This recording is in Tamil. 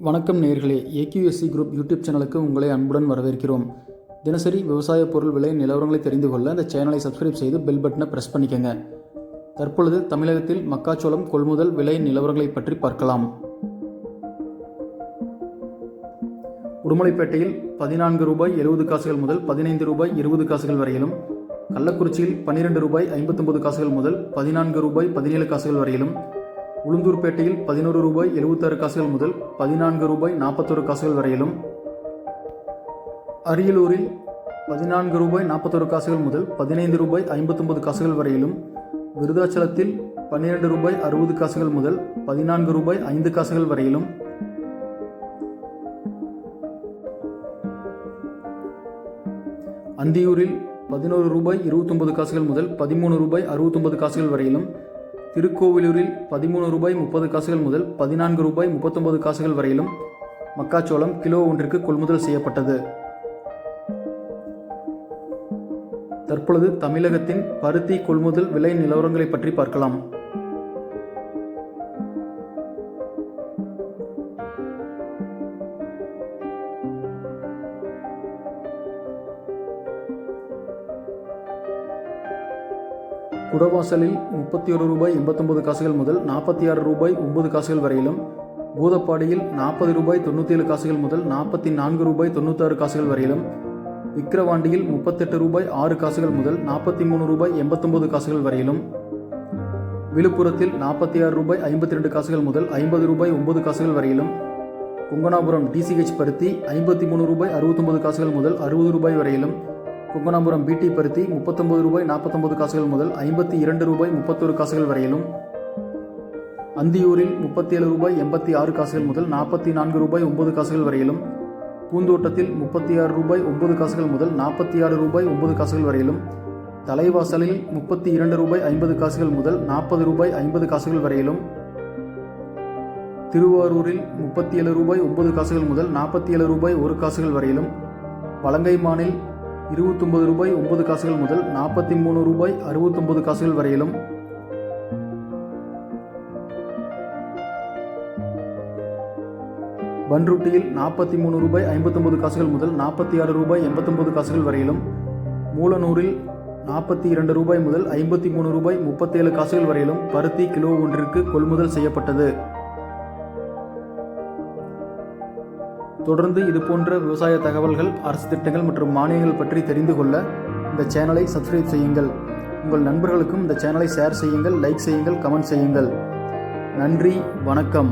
வணக்கம் நேயர்களே, ஏக்யூஎஸ்சி குரூப் யூடியூப் சேனலுக்கு உங்களை அன்புடன் வரவேற்கிறோம். தினசரி விவசாய பொருள் விலை நிலவரங்களை தெரிந்து கொள்ள இந்த சேனலை சப்ஸ்கிரைப் செய்து பெல் பட்டனை பிரஸ் பண்ணிக்கங்க. தற்பொழுது தமிழகத்தில் மக்காச்சோளம் கொள்முதல் விலை நிலவரங்களை பற்றி பார்க்கலாம். உடுமலைப்பேட்டையில் 14 ரூபாய் 70 காசுகள் முதல் 15 ரூபாய் 20 காசுகள் வரையிலும், கள்ளக்குறிச்சியில் 12 ரூபாய் 59 காசுகள் முதல் 14 ரூபாய் 17 காசுகள் வரையிலும், உளுந்தூர்பேட்டையில் 11 ரூபாய் 76 காசுகள் முதல் 14 ரூபாய் 41 காசுகள் வரையிலும், அரியலூரில் 14 ரூபாய் 41 காசுகள் முதல் 15 ரூபாய் 59 காசுகள் வரையிலும், விருதாச்சலத்தில் 12 ரூபாய் 60 காசுகள் முதல் 14 ரூபாய் 5 காசுகள் வரையிலும், அந்தியூரில் 11 ரூபாய் 29 காசுகள் முதல் 13 ரூபாய் 69 காசுகள் வரையிலும், திருக்கோவிலூரில் 13 ரூபாய் 30 காசுகள் முதல் 14 ரூபாய் 39 காசுகள் வரையிலும் மக்காச்சோளம் கிலோ ஒன்றிற்கு கொள்முதல் செய்யப்பட்டது. தற்பொழுது தமிழகத்தின் பருத்தி கொள்முதல் விலை நிலவரங்களை பற்றி பார்க்கலாம். குடவாசலில் 31 ரூபாய் 89 காசுகள் முதல் 46 ரூபாய் 9 காசுகள் வரையிலும், பூதப்பாடியில் 40 ரூபாய் 97 காசுகள் முதல் 44 ரூபாய் 96 காசுகள் வரையிலும், விக்கிரவாண்டியில் 38 ரூபாய் 6 காசுகள் முதல் 43 ரூபாய் 89 காசுகள் வரையிலும், விழுப்புரத்தில் 46 ரூபாய் 52 காசுகள் முதல் 50 ரூபாய் 9 காசுகள் வரையிலும், கொங்கனாபுரம் டிசிஹெச் பருத்தி 53 ரூபாய் 69 காசுகள் முதல் 60 ரூபாய் வரையிலும், கொங்கனாபுரம் பிடி பருத்தி 39 ரூபாய் 49 காசுகள் முதல் 52 ரூபாய் 31 காசுகள் வரையிலும், அந்தியூரில் 37 ரூபாய் 86 காசுகள் முதல் 44 ரூபாய் 9 காசுகள் வரையிலும், பூந்தோட்டத்தில் 36 ரூபாய் 9 காசுகள் முதல் 46 ரூபாய் 9 காசுகள் வரையிலும், தலைவாசலில் 32 ரூபாய் 50 காசுகள் முதல் 40 ரூபாய் 50 காசுகள் வரையிலும், திருவாரூரில் 37 ரூபாய் 9 காசுகள் முதல் 47 ரூபாய் 1 காசுகள் வரையிலும், வலங்கைமானில் 29 ரூபாய் 9 காசுகள் முதல் 43 ரூபாய் 69 காசுகள் வரையிலும், பன்ருட்டியில் 43 ரூபாய் 59 காசுகள் முதல் 46 ரூபாய் 89 காசுகள் வரையிலும், மூலனூரில் 42 ரூபாய் முதல் 53 ரூபாய் 37 காசுகள் வரையிலும் பருத்தி கிலோ ஒன்றிற்கு கொள்முதல் செய்யப்பட்டது. தொடர்ந்து இதுபோன்ற விவசாய தகவல்கள், அரசு திட்டங்கள் மற்றும் மானியங்கள் பற்றி தெரிந்து கொள்ள இந்த சேனலை சப்ஸ்கிரைப் செய்யுங்கள். உங்கள் நண்பர்களுக்கும் இந்த சேனலை ஷேர் செய்யுங்கள், லைக் செய்யுங்கள், கமெண்ட் செய்யுங்கள். நன்றி, வணக்கம்.